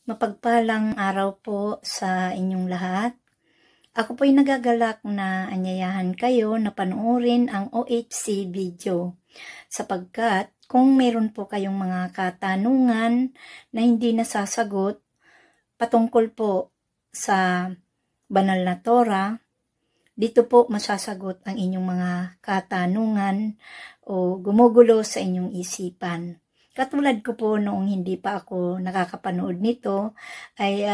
Mapagpalang araw po sa inyong lahat. Ako po'y nagagalak na anyayahan kayo na panoorin ang OHC video sapagkat kung meron po kayong mga katanungan na hindi nasasagot patungkol po sa banal na Torah, dito po masasagot ang inyong mga katanungan o gumugulo sa inyong isipan. Katulad ko po noong hindi pa ako nakakapanood nito ay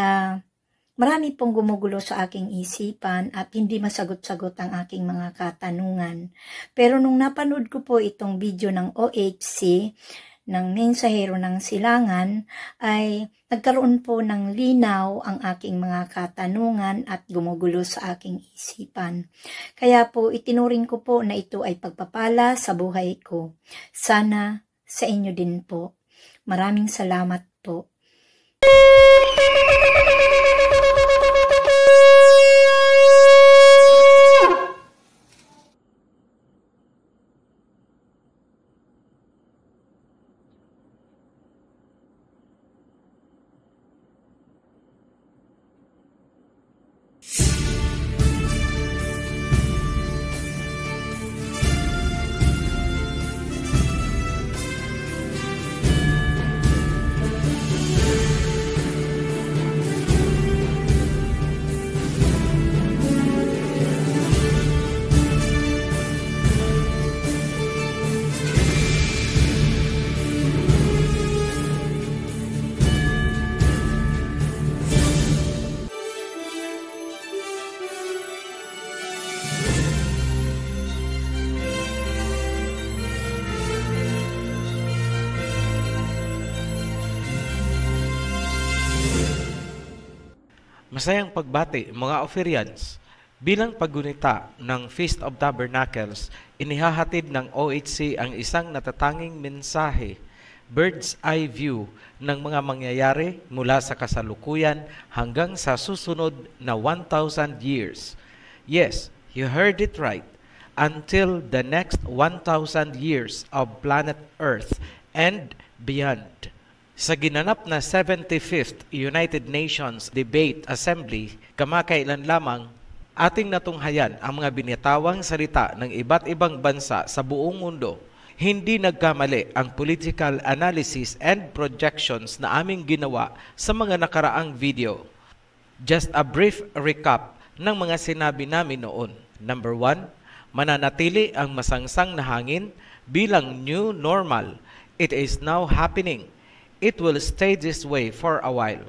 marami pong gumugulo sa aking isipan at hindi masagot-sagot ang aking mga katanungan. Pero nung napanood ko po itong video ng OHC, ng Mensahero ng Silangan, ay nagkaroon po ng linaw ang aking mga katanungan at gumugulo sa aking isipan. Kaya po itinuring ko po na ito ay pagpapala sa buhay ko. Sana sa inyo din po. Maraming salamat po. Masayang pagbati mga Ophirians. Bilang paggunita ng Feast of Tabernacles, inihahatid ng OHC ang isang natatanging mensahe, bird's eye view ng mga mangyayari mula sa kasalukuyan hanggang sa susunod na 1,000 years. Yes, you heard it right. Until the next 1,000 years of planet Earth and beyond. Sa ginanap na 75th United Nations Debate Assembly, kamakailan lamang, ating natunghayan ang mga binitawang salita ng iba't ibang bansa sa buong mundo. Hindi nagkamali ang political analysis and projections na aming ginawa sa mga nakaraang video. Just a brief recap ng mga sinabi namin noon. Number 1, mananatili ang masangsang na hangin bilang new normal. It is now happening. It will stay this way for a while.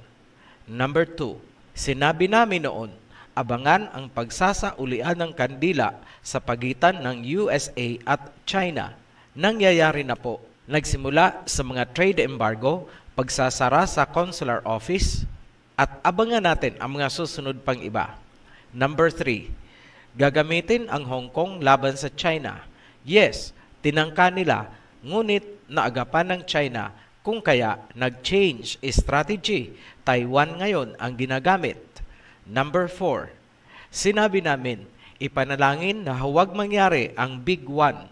Number 2, sinabi namin noon, abangan ang pagsasaulian ng kandila sa pagitan ng USA at China. Nangyayari na po. Nagsimula sa mga trade embargo, pagsasara sa consular office, at abangan natin ang mga susunod pang iba. Number 3, gagamitin ang Hong Kong laban sa China. Yes, tinangka nila, ngunit naagapan ng China. Kung kaya, nag-change strategy. Taiwan ngayon ang ginagamit. Number 4, sinabi namin, ipanalangin na huwag mangyari ang Big One.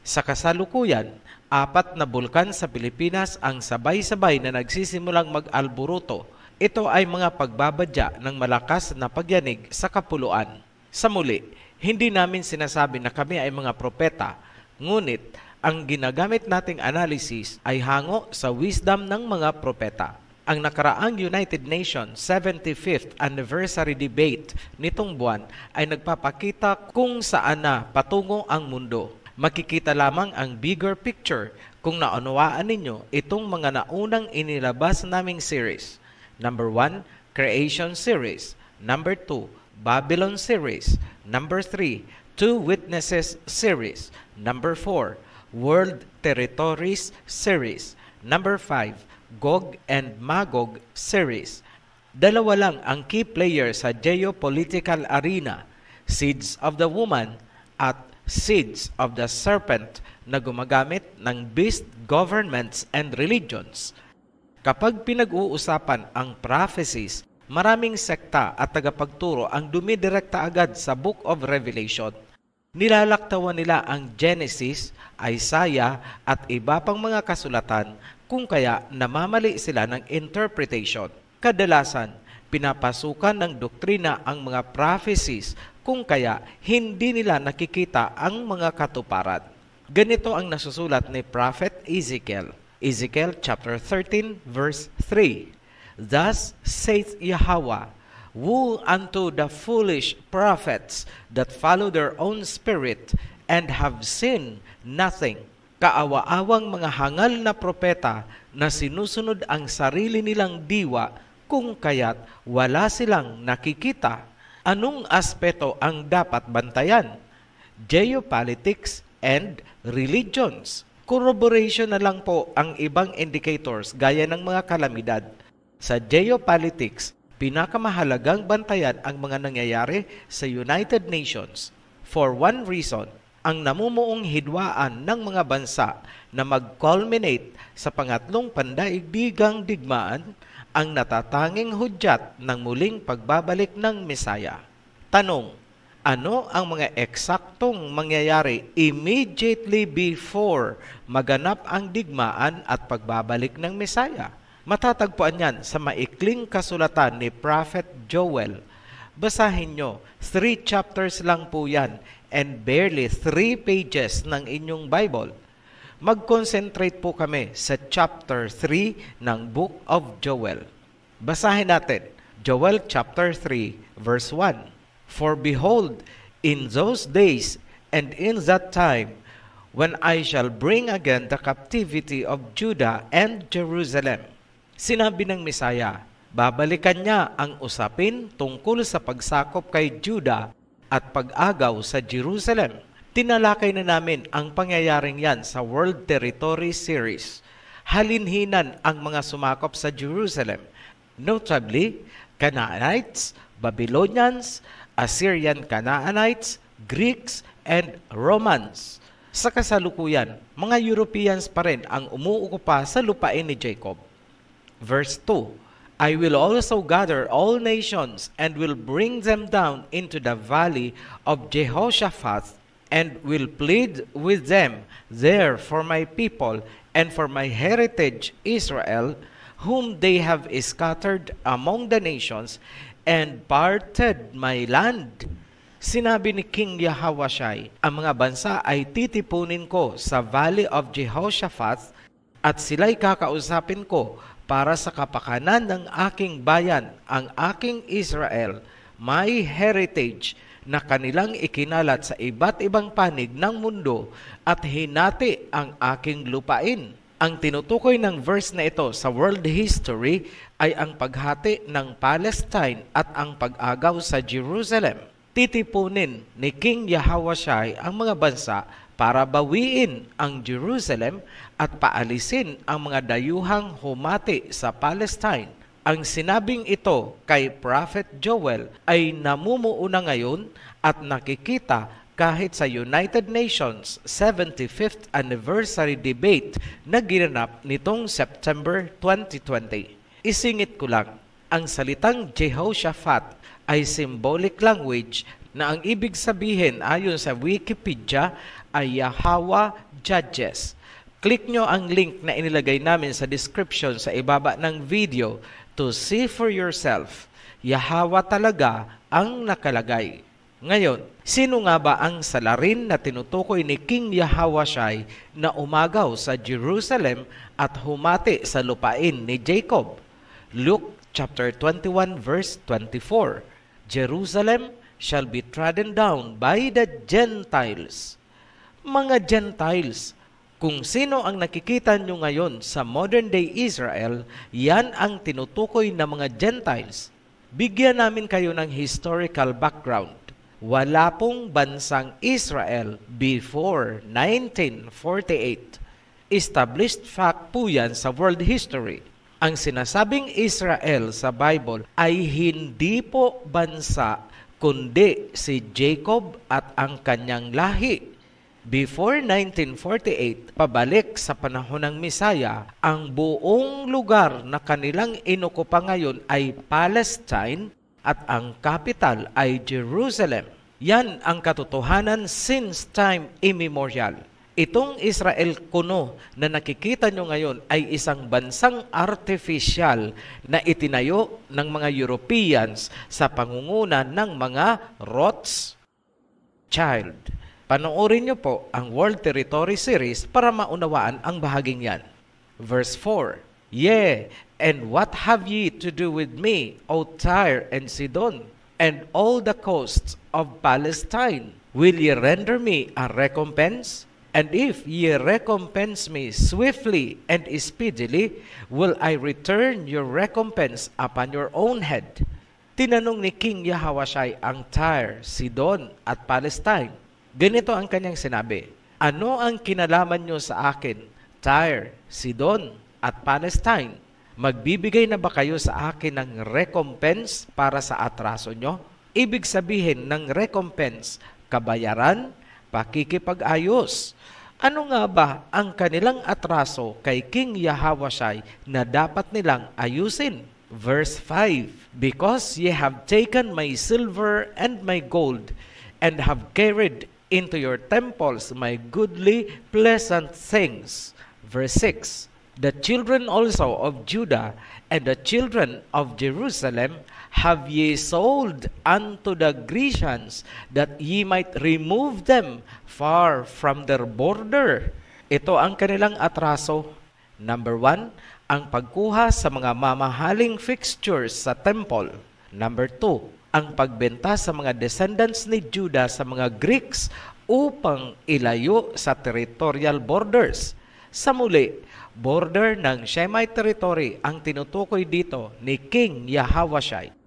Sa kasalukuyan, 4 na bulkan sa Pilipinas ang sabay-sabay na nagsisimulang mag-alburuto. Ito ay mga pagbabadya ng malakas na pagyanig sa kapuluan. Sa muli, hindi namin sinasabi na kami ay mga propeta, ngunit ang ginagamit nating analysis ay hango sa wisdom ng mga propeta. Ang nakaraang United Nations 75th Anniversary Debate nitong buwan ay nagpapakita kung saan na patungo ang mundo. Makikita lamang ang bigger picture kung naunawaan ninyo itong mga naunang inilabas naming series. Number 1, Creation Series. Number 2, Babylon Series. Number 3, Two Witnesses Series. Number 4, World Territories Series. Number 5, Gog and Magog Series. 2 lang ang key players sa geopolitical arena, Seeds of the Woman at Seeds of the Serpent na gumagamit ng beast governments and religions. Kapag pinag-uusapan ang prophecies, maraming sekta at tagapagturo ang dumidirekta agad sa Book of Revelation. Nilalaktawan nila ang Genesis, Isaiah at iba pang mga kasulatan kung kaya namamali sila ng interpretation. Kadalasan, pinapasukan ng doktrina ang mga prophecies kung kaya hindi nila nakikita ang mga katuparan. Ganito ang nasusulat ni Prophet Ezekiel. Ezekiel chapter 13 verse 3. Thus saith Yahweh, woe unto the foolish prophets that follow their own spirit and have seen nothing. Kaawa-awang mga hangal na propeta na sinusunod ang sarili nilang diwa kung kaya't wala silang nakikita. Anong aspeto ang dapat bantayan? Geopolitics and religions. Corroboration na lang po ang ibang indicators gaya ng mga kalamidad. Sa geopolitics, pinakamahalagang bantayan ang mga nangyayari sa United Nations. For one reason, ang namumuong hidwaan ng mga bansa na mag-culminate sa pangatlong pandaigdigang digmaan ang natatanging hudyat ng muling pagbabalik ng Mesaya. Tanong, ano ang mga eksaktong mangyayari immediately before maganap ang digmaan at pagbabalik ng Mesaya? Matatagpuan yan sa maikling kasulatan ni Prophet Joel. Basahin nyo, 3 chapters lang po yan and barely 3 pages ng inyong Bible. Mag-concentrate po kami sa chapter 3 ng Book of Joel. Basahin natin, Joel chapter 3 verse 1. For behold, in those days and in that time, when I shall bring again the captivity of Judah and Jerusalem. Sinabi ng Mesaya, babalikan niya ang usapin tungkol sa pagsakop kay Judah at pag-agaw sa Jerusalem. Tinalakay na namin ang pangyayaring yan sa World Territory Series. Halinhinan ang mga sumakop sa Jerusalem, notably Canaanites, Babylonians, Assyrian Canaanites, Greeks, and Romans. Sa kasalukuyan, mga Europeans pa rin ang umuukupa sa lupain ni Jacob. Verse 2, I will also gather all nations and will bring them down into the valley of Jehoshaphat and will plead with them there for my people and for my heritage Israel, whom they have scattered among the nations and parted my land. Sinabi ni King Yahawashai, ang mga bansa ay titipunin ko sa Valley of Jehoshaphat at sila'y kakausapin ko para sa kapakanan ng aking bayan, ang aking Israel, my heritage, na kanilang ikinalat sa iba't ibang panig ng mundo at hinati ang aking lupain. Ang tinutukoy ng verse na ito sa world history ay ang paghati ng Palestine at ang pag-agaw sa Jerusalem. Titipunin ni King Yahawashai ang mga bansa para bawiin ang Jerusalem at paalisin ang mga dayuhang humati sa Palestine. Ang sinabing ito kay Prophet Joel ay namumuuna ngayon at nakikita kahit sa United Nations 75th Anniversary Debate na ginanap nitong September 2020. Isingit ko lang, ang salitang Jehoshaphat ay symbolic language na ang ibig sabihin ayon sa Wikipedia ay Yahweh Judges. Click nyo ang link na inilagay namin sa description sa ibaba ng video to see for yourself. Yahweh talaga ang nakalagay. Ngayon, sino nga ba ang salarin na tinutukoy ni King Yahawashai na umagaw sa Jerusalem at humati sa lupain ni Jacob? Luke chapter 21 verse 24. Jerusalem shall be trodden down by the Gentiles. Mga Gentiles, kung sino ang nakikita nyo ngayon sa modern day Israel, yan ang tinutukoy na mga Gentiles. Bigyan namin kayo ng historical background. Wala pong bansang Israel before 1948. Established fact po yan sa world history. Ang sinasabing Israel sa Bible ay hindi po bansa, kundi si Jacob at ang kanyang lahi. Before 1948, pabalik sa panahon ng Mesaya, ang buong lugar na kanilang inukupa ngayon ay Palestine at ang capital ay Jerusalem. Yan ang katotohanan since time immemorial. Itong Israel kuno na nakikita nyo ngayon ay isang bansang artificial na itinayo ng mga Europeans sa pangunguna ng mga Rothschild. Panoorin nyo po ang World Territory Series para maunawaan ang bahaging yan. Verse 4, Yea, and what have ye to do with me, O Tyre and Sidon, and all the coasts of Palestine? Will ye render me a recompense? And if ye recompense me swiftly and speedily, will I return your recompense upon your own head? Tinanong ni King Yahawashai ang Tyre, Sidon at Palestine. Ganito ang kanyang sinabi, Ano ang kinalaman nyo sa akin, Tyre, Sidon at Palestine? Magbibigay na ba kayo sa akin ng recompense para sa atraso nyo? Ibig sabihin ng recompense, kabayaran, pakikipag-ayos. Ano nga ba ang kanilang atraso kay King Yahawashai na dapat nilang ayusin? Verse 5, Because ye have taken my silver and my gold, and have carried into your temples my goodly, pleasant things. Verse 6, The children also of Judah and the children of Jerusalem have ye sold unto the Grecians, that ye might remove them far from their border. Ito ang kanilang atraso. Number 1, ang pagkuha sa mga mamahaling fixtures sa temple. Number 2, ang pagbenta sa mga descendants ni Judah sa mga Greeks upang ilayo sa territorial borders. Sa muli, border ng Shemite territory ang tinutukoy dito ni King Yahawashai.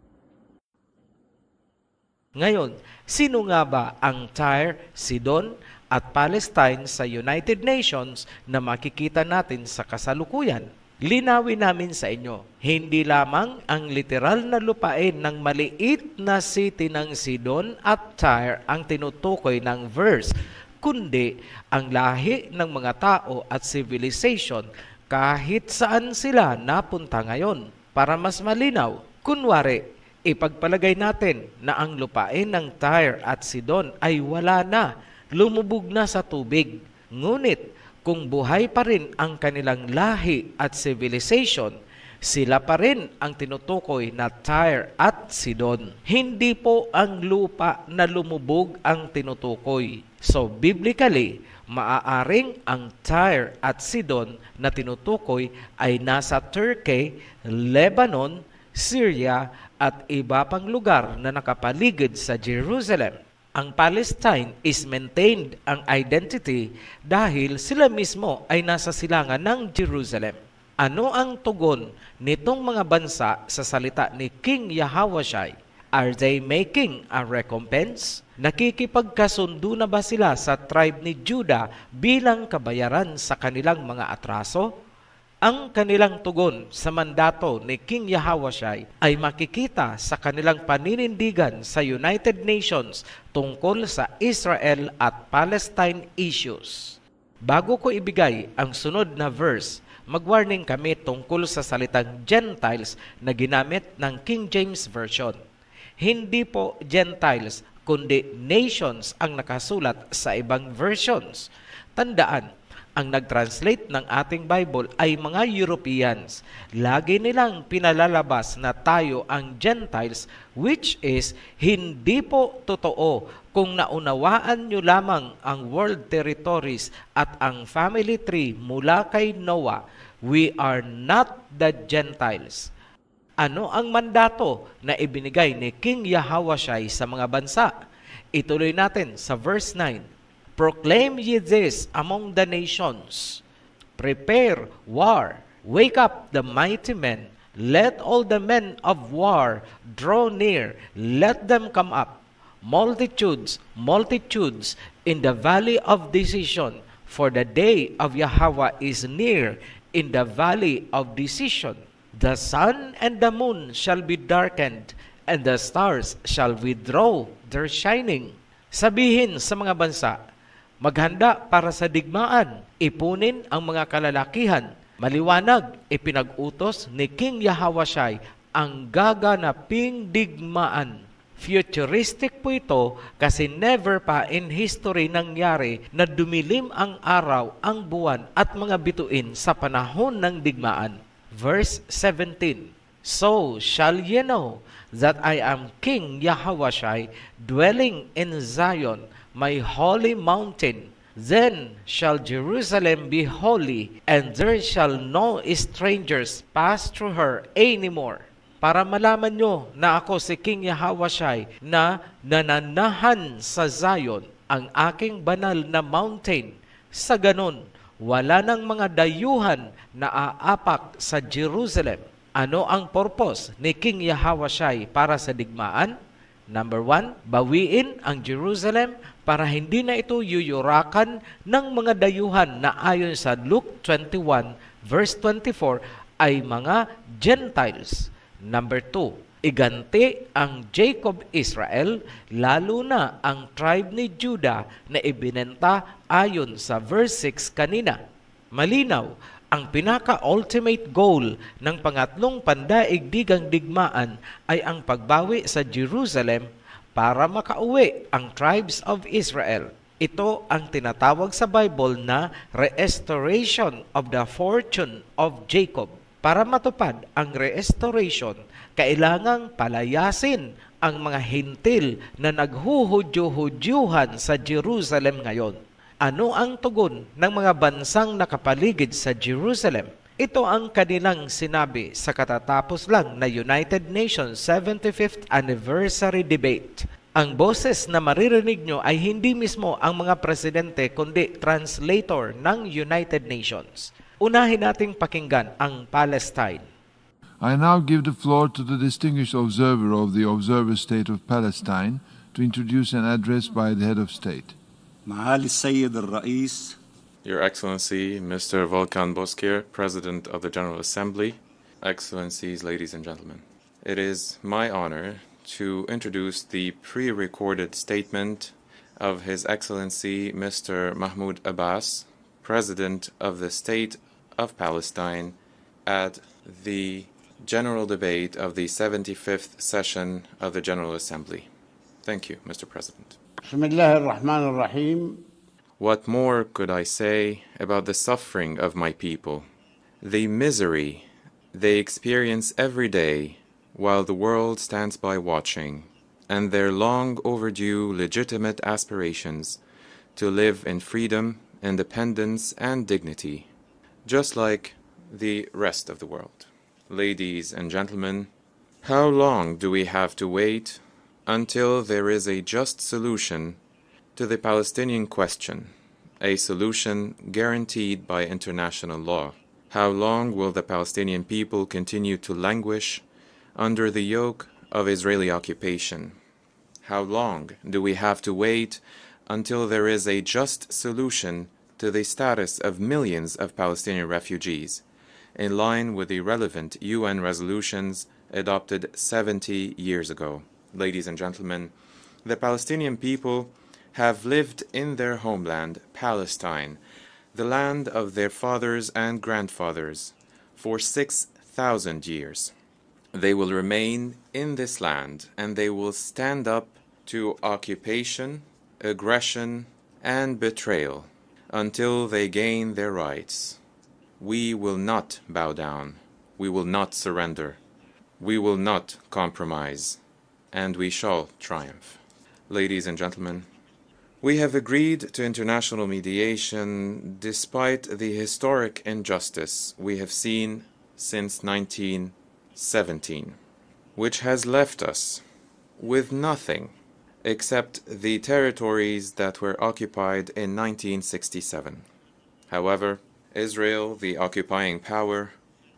Ngayon, sino nga ba ang Tyre, Sidon at Palestine sa United Nations na makikita natin sa kasalukuyan? Linawin namin sa inyo, hindi lamang ang literal na lupain ng maliit na city ng Sidon at Tyre ang tinutukoy ng verse, kundi ang lahi ng mga tao at civilization kahit saan sila napunta ngayon. Para mas malinaw, kunwari, ipagpalagay natin na ang lupain ng Tyre at Sidon ay wala na, lumubog na sa tubig. Ngunit kung buhay pa rin ang kanilang lahi at civilization, sila pa rin ang tinutukoy na Tyre at Sidon. Hindi po ang lupa na lumubog ang tinutukoy. So biblically, maaaring ang Tyre at Sidon na tinutukoy ay nasa Turkey, Lebanon, Syria at iba pang lugar na nakapaligid sa Jerusalem. Ang Palestine is maintained ang identity dahil sila mismo ay nasa silangan ng Jerusalem. Ano ang tugon nitong mga bansa sa salita ni King Yahawashai? Are they making a recompense? Nakikipagkasundo na ba sila sa tribe ni Judah bilang kabayaran sa kanilang mga atraso? Ang kanilang tugon sa mandato ni King Yahawashai ay makikita sa kanilang paninindigan sa United Nations tungkol sa Israel at Palestine issues. Bago ko ibigay ang sunod na verse, mag-warning kami tungkol sa salitang Gentiles na ginamit ng King James Version. Hindi po Gentiles, kundi nations ang nakasulat sa ibang versions. Tandaan, ang nag-translate ng ating Bible ay mga Europeans. Lagi nilang pinalalabas na tayo ang Gentiles, which is hindi po totoo kung naunawaan nyo lamang ang world territories at ang family tree mula kay Noah. We are not the Gentiles. Ano ang mandato na ibinigay ni King Yahawashai sa mga bansa? Ituloy natin sa verse 9. Proclaim ye this among the nations. Prepare war. Wake up the mighty men. Let all the men of war draw near. Let them come up. Multitudes, multitudes in the valley of decision. For the day of Yahweh is near in the valley of decision. The sun and the moon shall be darkened, and the stars shall withdraw their shining. Sabihin sa mga bansa, maghanda para sa digmaan, ipunin ang mga kalalakihan. Maliwanag, ipinag-utos ni King Yahawashai ang gaganaping digmaan. Futuristic po ito kasi never pa in history nangyari na dumilim ang araw, ang buwan at mga bituin sa panahon ng digmaan. Verse 17, So shall ye know that I am King Yahawashi, dwelling in Zion, my holy mountain. Then shall Jerusalem be holy, and there shall no strangers pass through her anymore. Para malaman nyo na ako si King Yahawashi na nananahan sa Zion, ang aking banal na mountain. Sa ganon, wala nang mga dayuhan na aapak sa Jerusalem. Ano ang purpose ni King Yahawashi para sa digmaan? Number 1, bawiin ang Jerusalem para hindi na ito yuyurakan ng mga dayuhan na ayon sa Luke 21 verse 24 ay mga Gentiles. Number 2, iganti ang Jacob Israel, lalo na ang tribe ni Judah na ibinenta ayon sa verse 6 kanina. Malinaw, ang pinaka-ultimate goal ng pangatlong pandaigdigang digmaan ay ang pagbawi sa Jerusalem para makauwi ang tribes of Israel. Ito ang tinatawag sa Bible na restoration of the fortune of Jacob. Para matupad ang restoration, kailangang palayasin ang mga hintil na naghuhudyo-hudyuhan sa Jerusalem ngayon. Ano ang tugon ng mga bansang nakapaligid sa Jerusalem? Ito ang kanilang sinabi sa katatapos lang na United Nations 75th Anniversary Debate. Ang boses na maririnig nyo ay hindi mismo ang mga presidente kundi translator ng United Nations. Unahin nating pakinggan ang Palestine. I now give the floor to the distinguished observer of the Observer State of Palestine to introduce an address by the head of state. معالي السيد الرئيس, Your Excellency, Mr. Volkan Bozkır, President of the General Assembly, Excellencies, ladies and gentlemen. It is my honor to introduce the pre-recorded statement of His Excellency, Mr. Mahmoud Abbas, President of the State of Palestine, at the General Debate of the 75th Session of the General Assembly. Thank you, Mr. President. بسم الله الرحمن الرحيم. What more could I say about the suffering of my people, the misery they experience every day while the world stands by watching, and their long overdue legitimate aspirations to live in freedom, independence, and dignity, just like the rest of the world. Ladies and gentlemen, how long do we have to wait until there is a just solution to the Palestinian question, a solution guaranteed by international law? How long will the Palestinian people continue to languish under the yoke of Israeli occupation? How long do we have to wait until there is a just solution to the status of millions of Palestinian refugees, in line with the relevant UN resolutions adopted 70 years ago? Ladies and gentlemen, the Palestinian people have lived in their homeland, Palestine, the land of their fathers and grandfathers, for 6,000 years. They will remain in this land, and they will stand up to occupation, aggression, and betrayal until they gain their rights. We will not bow down. We will not surrender. We will not compromise. And we shall triumph. Ladies and gentlemen, we have agreed to international mediation despite the historic injustice we have seen since 1917, which has left us with nothing except the territories that were occupied in 1967. However, Israel, the occupying power,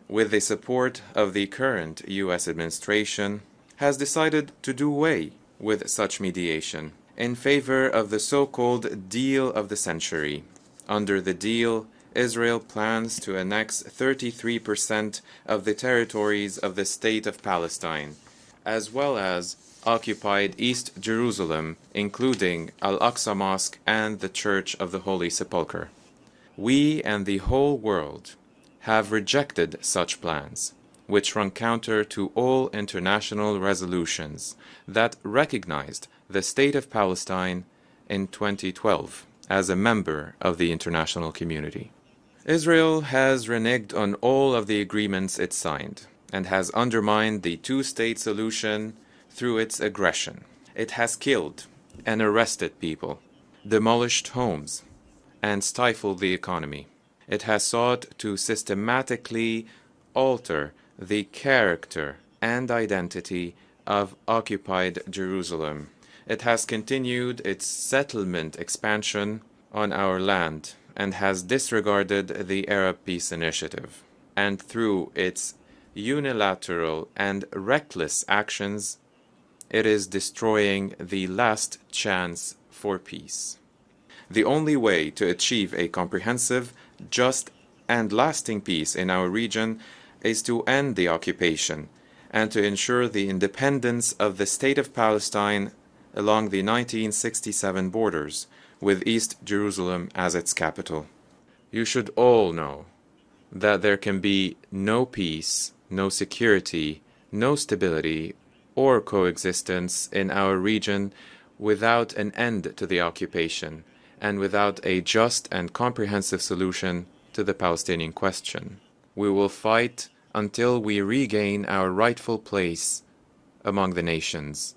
with the support of the current U.S. administration, has decided to do away with such mediation in favor of the so-called deal of the century. Under the deal, Israel plans to annex 33% of the territories of the State of Palestine, as well as occupied East Jerusalem, including Al-Aqsa Mosque and the Church of the Holy Sepulchre. We and the whole world have rejected such plans. which run counter to all international resolutions that recognized the State of Palestine in 2012 as a member of the international community. Israel has reneged on all of the agreements it signed and has undermined the two-state solution through its aggression. It has killed and arrested people, demolished homes, and stifled the economy. It has sought to systematically alter the character and identity of occupied Jerusalem. It has continued its settlement expansion on our land and has disregarded the Arab Peace Initiative. And through its unilateral and reckless actions, it is destroying the last chance for peace. The only way to achieve a comprehensive, just, and lasting peace in our region is to end the occupation and to ensure the independence of the State of Palestine along the 1967 borders, with East Jerusalem as its capital. You should all know that there can be no peace, no security, no stability, or coexistence in our region without an end to the occupation and without a just and comprehensive solution to the Palestinian question. We will fight until we regain our rightful place among the nations.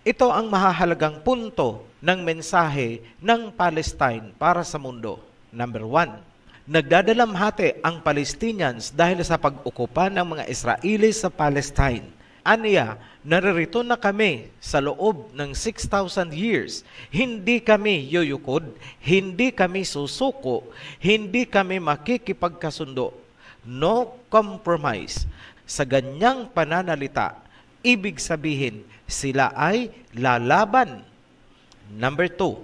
Ito ang mahahalagang punto ng mensahe ng Palestine para sa mundo. Number 1, nagdadalamhati ang Palestinians dahil sa pag-okupa ng mga Israeli sa Palestine. Aniya, naririto na kami sa loob ng 6,000 years. Hindi kami yuyukod, hindi kami susuko, hindi kami makikipagkasundo. No compromise. Sa ganyang pananalita, ibig sabihin, sila ay lalaban. Number 2,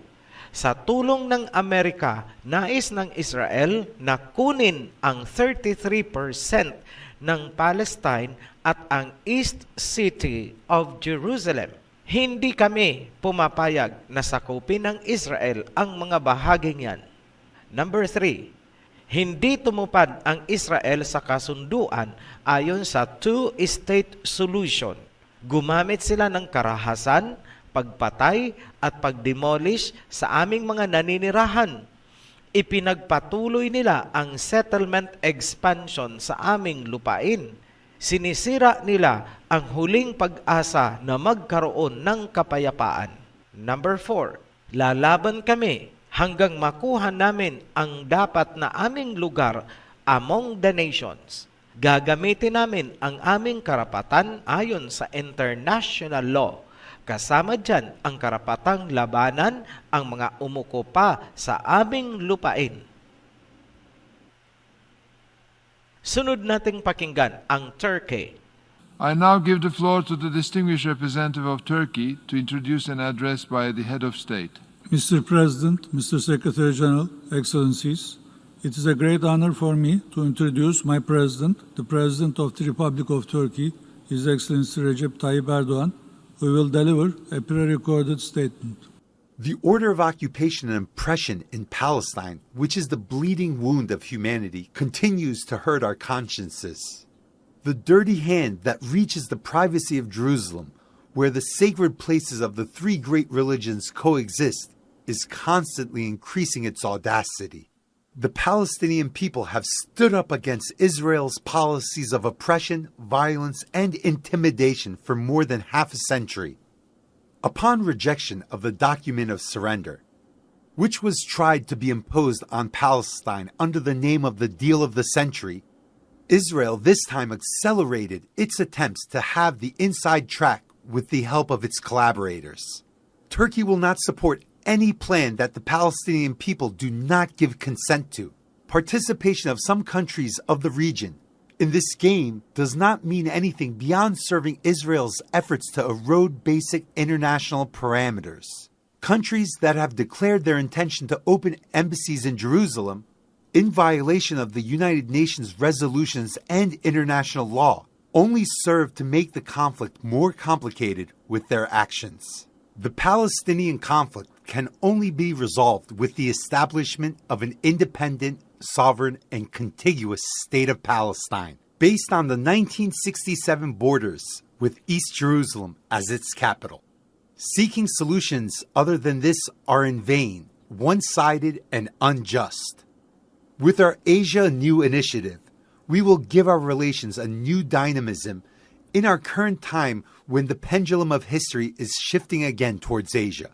sa tulong ng Amerika, nais ng Israel na kunin ang 33% ng Palestine at ang East City of Jerusalem. Hindi kami pumapayag na sakupin ng Israel ang mga bahaging yan. Number 3, hindi tumupad ang Israel sa kasunduan ayon sa two-state solution. Gumamit sila ng karahasan, pagpatay at pagdemolish sa aming mga naninirahan. Ipinagpatuloy nila ang settlement expansion sa aming lupain. Sinisira nila ang huling pag-asa na magkaroon ng kapayapaan. Number 4, lalaban kami hanggang makuha namin ang dapat na aming lugar among the nations. Gagamitin namin ang aming karapatan ayon sa international law. Kasama dyan ang karapatang labanan ang mga umukupa sa aming lupain. Sunod nating pakinggan ang Turkey. I now give the floor to the distinguished representative of Turkey to introduce an address by the head of state. Mr. President, Mr. Secretary General, Excellencies, it is a great honor for me to introduce my President, the President of the Republic of Turkey, His Excellency Recep Tayyip Erdogan, who will deliver a pre-recorded statement. The order of occupation and oppression in Palestine, which is the bleeding wound of humanity, continues to hurt our consciences. The dirty hand that reaches the privacy of Jerusalem, where the sacred places of the three great religions coexist, is constantly increasing its audacity. The Palestinian people have stood up against Israel's policies of oppression, violence, and intimidation for more than half a century. Upon rejection of the document of surrender, which was tried to be imposed on Palestine under the name of the Deal of the Century, Israel this time accelerated its attempts to have the inside track with the help of its collaborators. Turkey will not support any plan that the Palestinian people do not give consent to. Participation of some countries of the region in this game does not mean anything beyond serving Israel's efforts to erode basic international parameters. Countries that have declared their intention to open embassies in Jerusalem, in violation of the United Nations resolutions and international law, only serve to make the conflict more complicated with their actions. The Palestinian conflict can only be resolved with the establishment of an independent, sovereign, and contiguous state of Palestine. based on the 1967 borders with East Jerusalem as its capital. Seeking solutions other than this are in vain, one-sided, and unjust. With our Asia New initiative, we will give our relations a new dynamism in our current time when the pendulum of history is shifting again towards Asia.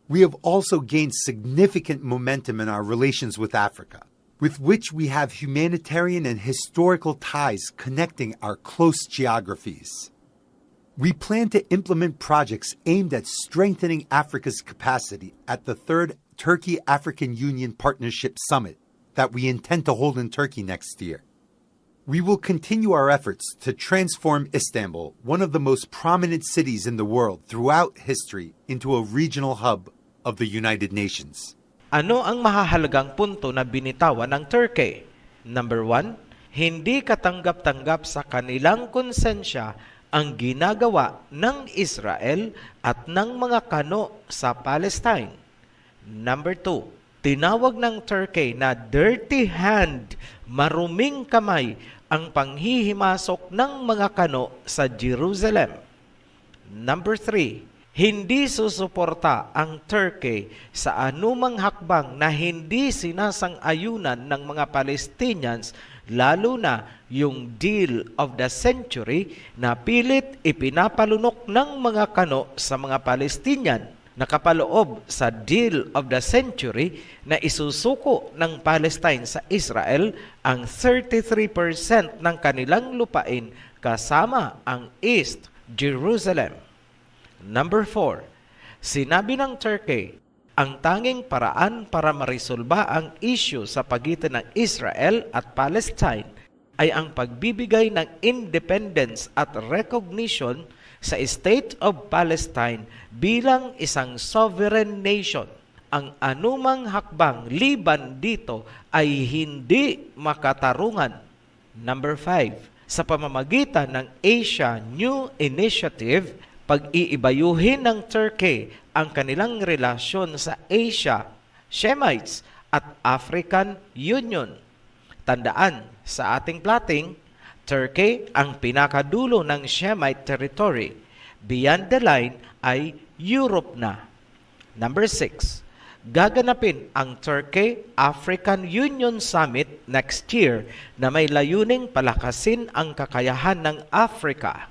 We have also gained significant momentum in our relations with Africa, with which we have humanitarian and historical ties connecting our close geographies. We plan to implement projects aimed at strengthening Africa's capacity at the third Turkey-African Union Partnership Summit that we intend to hold in Turkey next year. We will continue our efforts to transform Istanbul, one of the most prominent cities in the world throughout history, into a regional hub of the United Nations. Ano ang mahahalagang punto na binitawan ng Turkey? Number 1, hindi katanggap-tanggap sa kanilang konsensya ang ginagawa ng Israel at ng mga kano sa Palestine. Number 2, tinawag ng Turkey na dirty hand, maruming kamay, ang panghihimasok ng mga kano sa Jerusalem. Number 3, hindi susuporta ang Turkey sa anumang hakbang na hindi sinasang-ayunan ng mga Palestinians, lalo na yung deal of the century na pilit ipinapalunok ng mga kano sa mga Palestinian, nakapaloob sa deal of the century na isusuko ng Palestine sa Israel ang 33% ng kanilang lupain kasama ang East Jerusalem. Number 4, sinabi ng Turkey, ang tanging paraan para marisolba ang issue sa pagitan ng Israel at Palestine ay ang pagbibigay ng independence at recognition sa State of Palestine bilang isang sovereign nation. Ang anumang hakbang liban dito ay hindi makatarungan. Number 5, sa pamamagitan ng Asia New Initiative, pag-iibayuhin ng Turkey ang kanilang relasyon sa Asia, Shemites at African Union. Tandaan, sa ating plating, Turkey ang pinakadulo ng Shemite territory. Beyond the line ay Europe na. Number 6, gaganapin ang Turkey-African Union Summit next year na may layuning palakasin ang kakayahan ng Africa.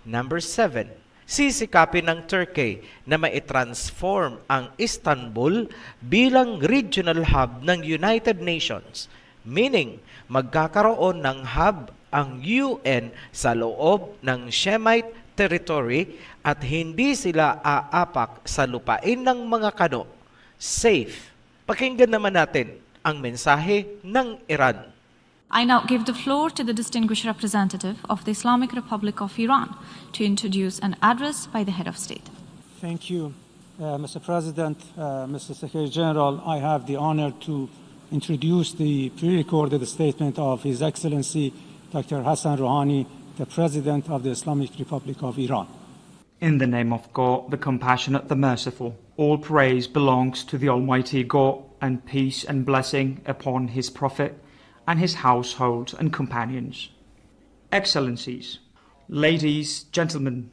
Number 7, sisikapin ng Turkey na mai-transform ang Istanbul bilang regional hub ng United Nations, meaning magkakaroon ng hub ang UN sa loob ng Shemite territory at hindi sila aapak sa lupain ng mga kano. Safe. Pakinggan naman natin ang mensahe ng Iran. I now give the floor to the distinguished representative of the Islamic Republic of Iran to introduce an address by the head of state. Thank you, Mr. President, Mr. Secretary General. I have the honor to introduce the pre-recorded statement of His Excellency Dr. Hassan Rouhani, the President of the Islamic Republic of Iran. In the name of God, the compassionate, the merciful, all praise belongs to the Almighty God, and peace and blessing upon His Prophet and his household and companions. Excellencies, ladies, gentlemen,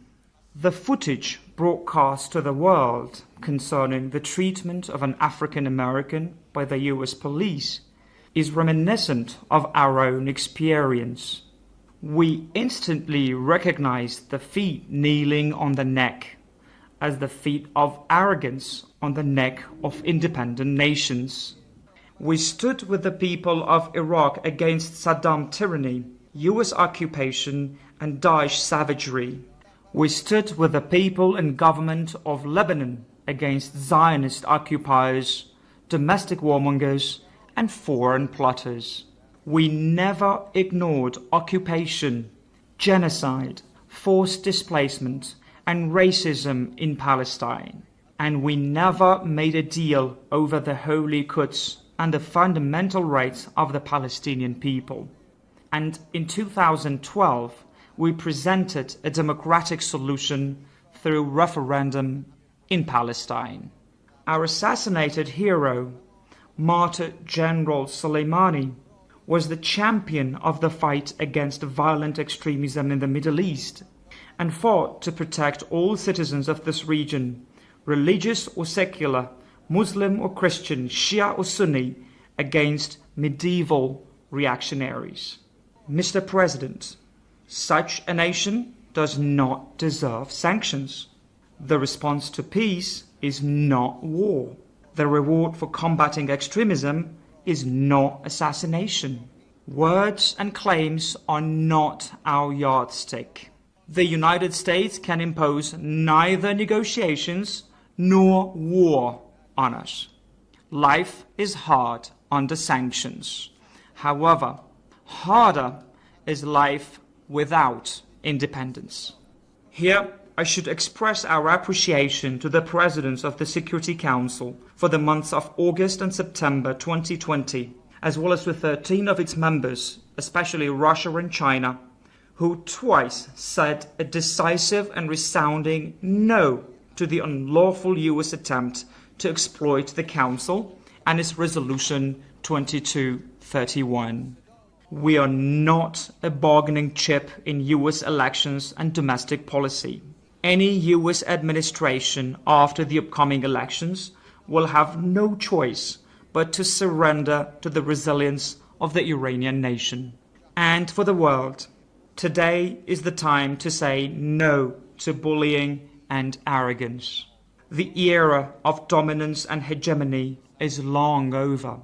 the footage broadcast to the world concerning the treatment of an African American by the US police is reminiscent of our own experience. We instantly recognized the feet kneeling on the neck as the feet of arrogance on the neck of independent nations. We stood with the people of Iraq against Saddam tyranny, US occupation, and Daesh savagery. We stood with the people and government of Lebanon against Zionist occupiers, domestic warmongers, and foreign plotters. We never ignored occupation, genocide, forced displacement, and racism in Palestine. And we never made a deal over the Holy Quds and the fundamental rights of the Palestinian people. And in 2012, we presented a democratic solution through referendum in Palestine. Our assassinated hero, Martyr General Soleimani, was the champion of the fight against violent extremism in the Middle East and fought to protect all citizens of this region, religious or secular, Muslim or Christian, Shia or Sunni, against medieval reactionaries. Mr. President, such a nation does not deserve sanctions. The response to peace is not war. The reward for combating extremism is not assassination. Words and claims are not our yardstick. The United States can impose neither negotiations nor war on us. Life is hard under sanctions. However, harder is life without independence. Here, I should express our appreciation to the Presidents of the Security Council for the months of August and September 2020, as well as with 13 of its members, especially Russia and China, who twice said a decisive and resounding no to the unlawful US attempt to exploit the Council and its Resolution 2231. We are not a bargaining chip in US elections and domestic policy. Any US administration after the upcoming elections will have no choice but to surrender to the resilience of the Iranian nation. And for the world, today is the time to say no to bullying and arrogance. The era of dominance and hegemony is long over.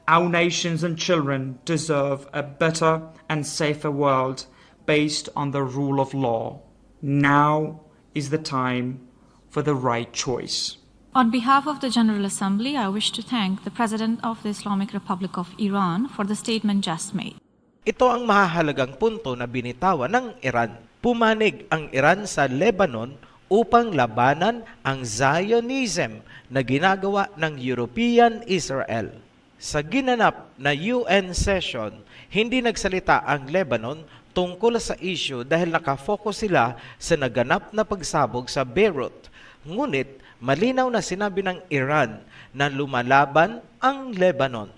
Our nations and children deserve a better and safer world based on the rule of law. Now is the time for the right choice. On behalf of the General Assembly, I wish to thank the President of the Islamic Republic of Iran for the statement just made. Ito ang mahahalagang punto na binitawan ng Iran. Pumanig ang Iran sa Lebanon upang labanan ang Zionism na ginagawa ng European Israel. Sa ginanap na UN session, hindi nagsalita ang Lebanon tungkol sa issue dahil nakafocus sila sa naganap na pagsabog sa Beirut. Ngunit malinaw na sinabi ng Iran na lumalaban ang Lebanon.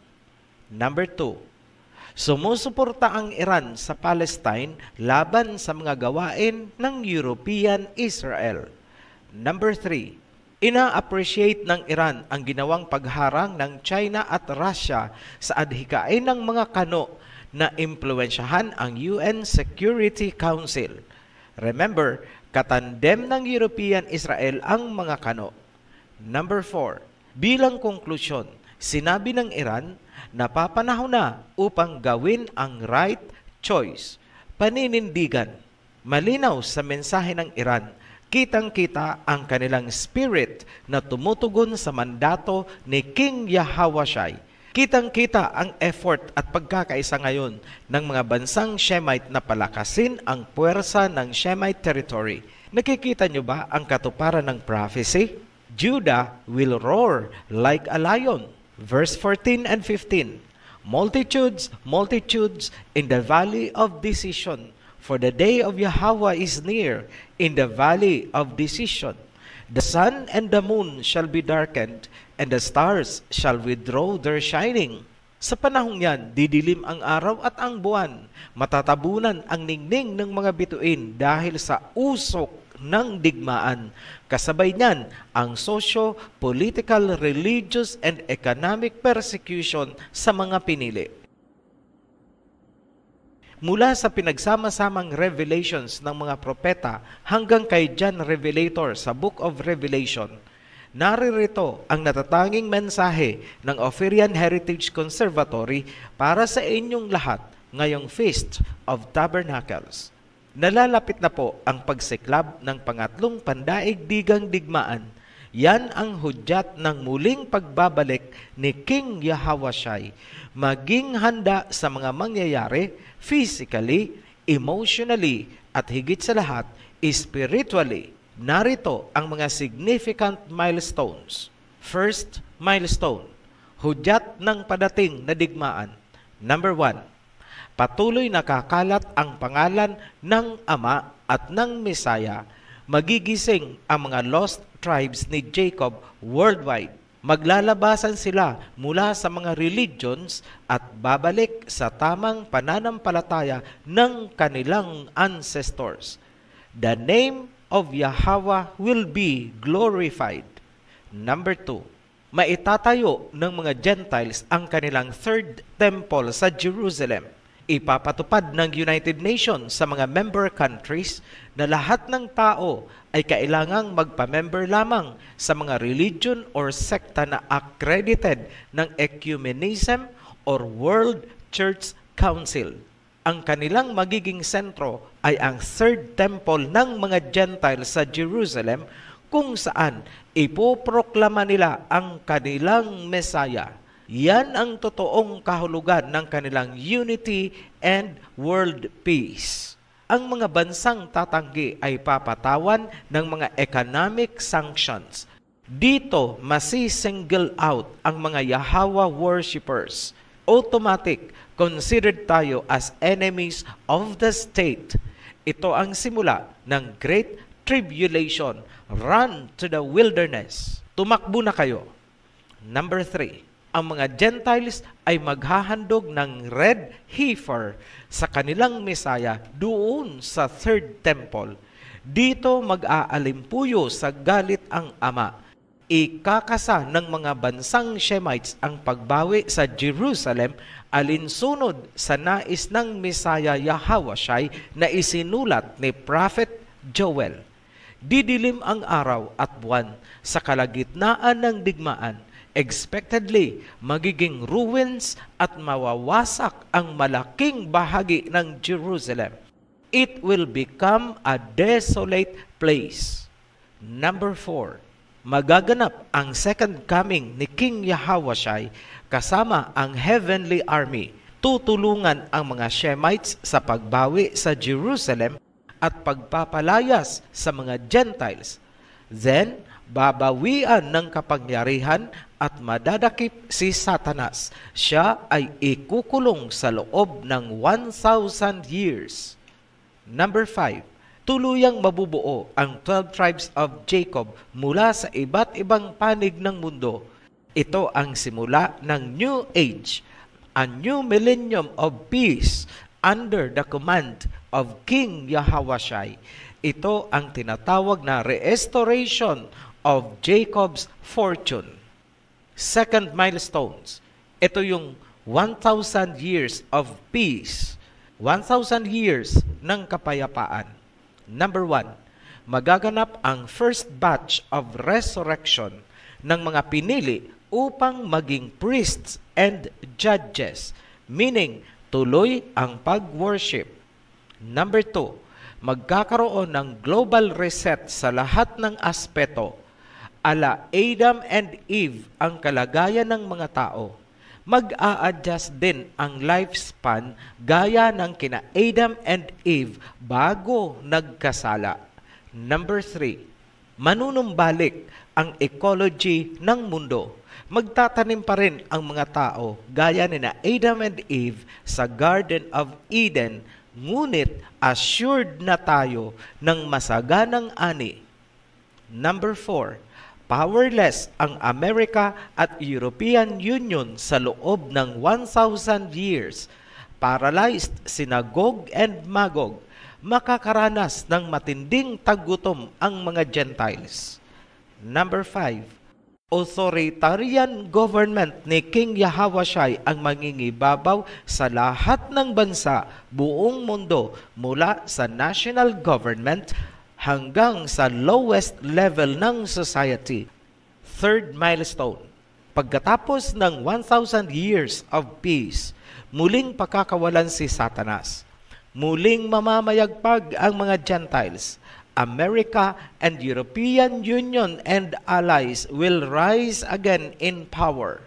Number 2, sumusuporta ang Iran sa Palestine laban sa mga gawain ng European Israel. Number 3, ina-appreciate ng Iran ang ginawang pagharang ng China at Russia sa adhikain ng mga kano na impluwensyahan ang UN Security Council. Remember, katandem ng European Israel ang mga kano. Number 4, bilang konklusyon, sinabi ng Iran na papanahon na upang gawin ang right choice. Paninindigan. Malinaw sa mensahe ng Iran, kitang-kita ang kanilang spirit na tumutugon sa mandato ni King Yahweh. Kitang-kita ang effort at pagkakaisa ngayon ng mga bansang Shemite na palakasin ang puwersa ng Shemite territory. Nakikita nyo ba ang katuparan ng prophecy? Judah will roar like a lion. Verse 14 and 15. Multitudes, multitudes in the valley of decision. For the day of Yahweh is near in the valley of decision. The sun and the moon shall be darkened, and the stars shall withdraw their shining. Sa panahong yan, didilim ang araw at ang buwan. Matatabunan ang ningning ng mga bituin dahil sa usok ng digmaan. Kasabay niyan ang socio-political, religious, and economic persecution sa mga pinili. Mula sa pinagsama-samang revelations ng mga propeta hanggang kay John Revelator sa Book of Revelation, naririto ang natatanging mensahe ng Offeryan Heritage Conservatory para sa inyong lahat ngayong Feast of Tabernacles. Nalalapit na po ang pagsiklab ng pangatlong pandaigdigang digmaan. Yan ang hudyat ng muling pagbabalik ni King Yahweh. Maging handa sa mga mangyayari physically, emotionally, at higit sa lahat, spiritually. Narito ang mga significant milestones. First milestone, hudyat ng padating na digmaan. Number 1, patuloy nakakalat ang pangalan ng Ama at ng Mesaya. Magigising ang mga lost tribes ni Jacob worldwide. Maglalabasan sila mula sa mga religions at babalik sa tamang pananampalataya ng kanilang ancestors. The name of Yahweh will be glorified. Number 2, maitatayo ng mga Gentiles ang kanilang third temple sa Jerusalem. Ipapatupad ng United Nations sa mga member countries na lahat ng tao ay kailangang magpa-member lamang sa mga religion or sekta na accredited ng Ecumenism or World Church Council. Ang kanilang magiging sentro ay ang third temple ng mga Gentiles sa Jerusalem, kung saan ipoproklama nila ang kanilang Messiah. Yan ang totoong kahulugan ng kanilang unity and world peace. Ang mga bansang tatanggi ay papatawan ng mga economic sanctions. Dito masisingle out ang mga Yahweh worshippers. Automatic, considered tayo as enemies of the state. Ito ang simula ng Great Tribulation. Run to the wilderness. Tumakbo na kayo. Number 3, ang mga Gentiles ay maghahandog ng red heifer sa kanilang Messiah doon sa third temple. Dito mag-aalimpuyo sa galit ang Ama. Ikakasa ng mga bansang Shemites ang pagbawi sa Jerusalem alinsunod sa nais ng Messiah Yahawashai na isinulat ni Prophet Joel. Didilim ang araw at buwan sa kalagitnaan ng digmaan. Expectedly, magiging ruins at mawawasak ang malaking bahagi ng Jerusalem. It will become a desolate place. Number 4, magaganap ang second coming ni King Yahawashai kasama ang heavenly army. Tutulungan ang mga Shemites sa pagbawi sa Jerusalem at pagpapalayas sa mga Gentiles. Then, babawian ng kapangyarihan at madadakip si Satanas. Siya ay ikukulong sa loob ng 1,000 years. Number 5, tuluyang mabubuo ang 12 tribes of Jacob mula sa iba't ibang panig ng mundo. Ito ang simula ng New Age, a new millennium of peace under the command of King Yahawashai. Ito ang tinatawag na restoration of Jacob's fortune. Second milestones. Ito yung 1,000 years of peace. 1,000 years ng kapayapaan. Number 1, magaganap ang first batch of resurrection ng mga pinili upang maging priests and judges, meaning tuloy ang pag-worship. Number 2, magkakaroon ng global reset sa lahat ng aspeto. Ala Adam and Eve ang kalagayan ng mga tao. Mag-a-adjust din ang lifespan gaya ng kina Adam and Eve bago nagkasala. Number 3, manunumbalik ang ecology ng mundo. Magtatanim pa rin ang mga tao gaya ni na Adam and Eve sa Garden of Eden, ngunit assured na tayo ng masaganang ani. Number 4, powerless ang Amerika at European Union sa loob ng 1,000 years. Paralyzed sina Gog and Magog. Makakaranas ng matinding tagutom ang mga Gentiles. Number 5, authoritarian government ni King Yahawashai ang mangingibabaw sa lahat ng bansa, buong mundo, mula sa national government hanggang sa lowest level ng society. Third milestone, pagkatapos ng 1,000 years of peace, muling pakakawalan si Satanas. Muling mamamayagpag ang mga Gentiles. America and European Union and allies will rise again in power.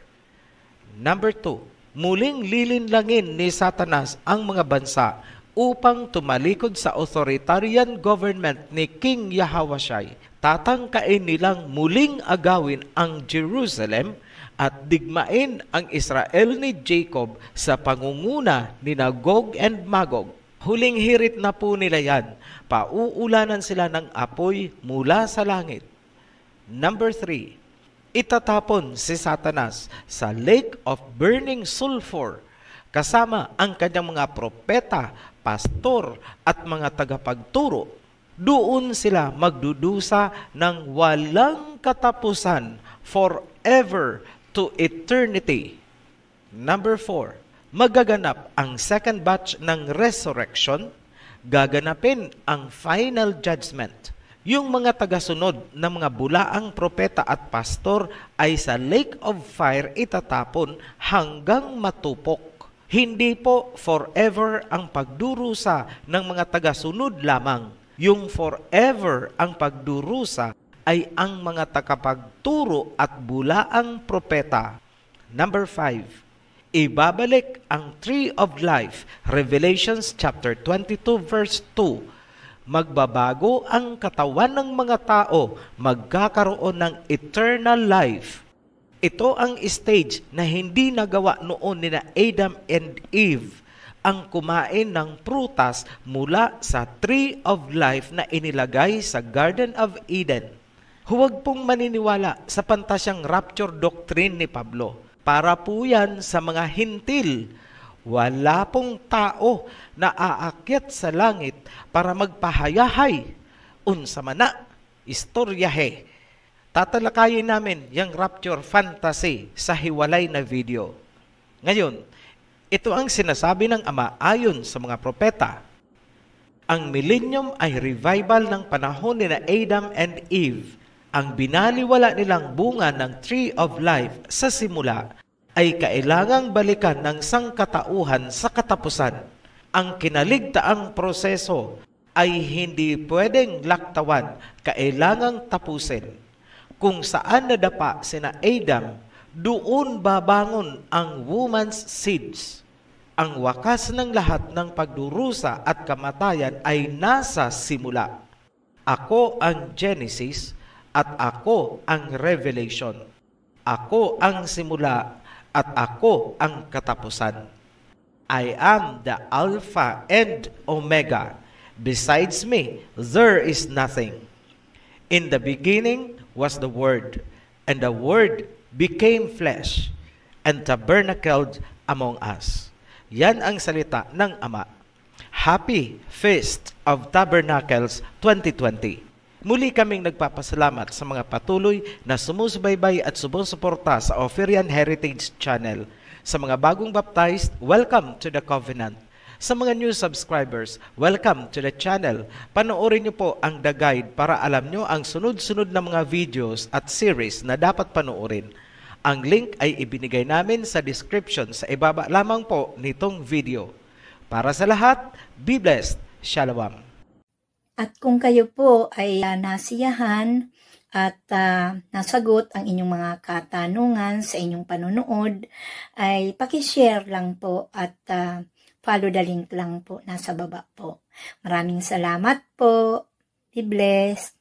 Number 2, muling lilinlangin ni Satanas ang mga bansa upang tumalikod sa authoritarian government ni King Yahawashai. Tatangkain nilang muling agawin ang Jerusalem at digmain ang Israel ni Jacob sa pangunguna ni Gog and Magog. Huling hirit na po nila yan. Pauulanan sila ng apoy mula sa langit. Number 3, Itatapon si Satanas sa lake of burning sulfur kasama ang kanyang mga propeta, pastor at mga tagapagturo. Doon sila magdudusa ng walang katapusan forever to eternity. Number 4, magaganap ang second batch ng resurrection, gaganapin ang final judgment. Yung mga tagasunod ng mga bulaang propeta at pastor ay sa lake of fire itatapon hanggang matupok. Hindi po forever ang pagdurusa ng mga tagasunod lamang. Yung forever ang pagdurusa ay ang mga tagapagturo at bulaang propeta. Number 5, ibabalik ang tree of life, Revelations chapter 22 verse 2. Magbabago ang katawan ng mga tao, magkakaroon ng eternal life. Ito ang stage na hindi nagawa noon ni Adam and Eve, ang kumain ng prutas mula sa tree of life na inilagay sa Garden of Eden. Huwag pong maniniwala sa pantasyang rapture doctrine ni Pablo. Para po yan sa mga hintil. Wala pong tao na aakyat sa langit para magpahayahay. Unsa mana, istoryahe. Tatalakayin namin yung rapture fantasy sa hiwalay na video. Ngayon, ito ang sinasabi ng Ama ayon sa mga propeta. Ang millennium ay revival ng panahon ni Adam and Eve. Ang binaliwala nilang bunga ng tree of life sa simula ay kailangang balikan ng sangkatauhan sa katapusan. Ang kinaligtaang proseso ay hindi pwedeng laktawan, kailangang tapusin. Kung saan nadapa sina Adam, doon babangon ang woman's seeds. Ang wakas ng lahat ng pagdurusa at kamatayan ay nasa simula. Ako ang Genesis at ako ang Revelation. Ako ang simula at ako ang katapusan. I am the Alpha and Omega. Besides me, there is nothing. In the beginning was the Word, and the Word became flesh and tabernacled among us. Yan ang salita ng Ama. Happy Feast of Tabernacles 2020. Muli kaming nagpapasalamat sa mga patuloy na sumusubaybay at sumusuporta sa Oferian Heritage Channel. Sa mga bagong baptized, welcome to the Covenant. Sa mga new subscribers, welcome to the channel. Panoorin niyo po ang The Guide para alam niyo ang sunod-sunod na mga videos at series na dapat panoorin. Ang link ay ibinigay namin sa description sa ibaba lamang po nitong video. Para sa lahat, be blessed. Shalom. At kung kayo po ay nasiyahan at nasagot ang inyong mga katanungan sa inyong panonood, ay pakishare lang po at follow the link lang po nasa baba po. Maraming salamat po. Be blessed.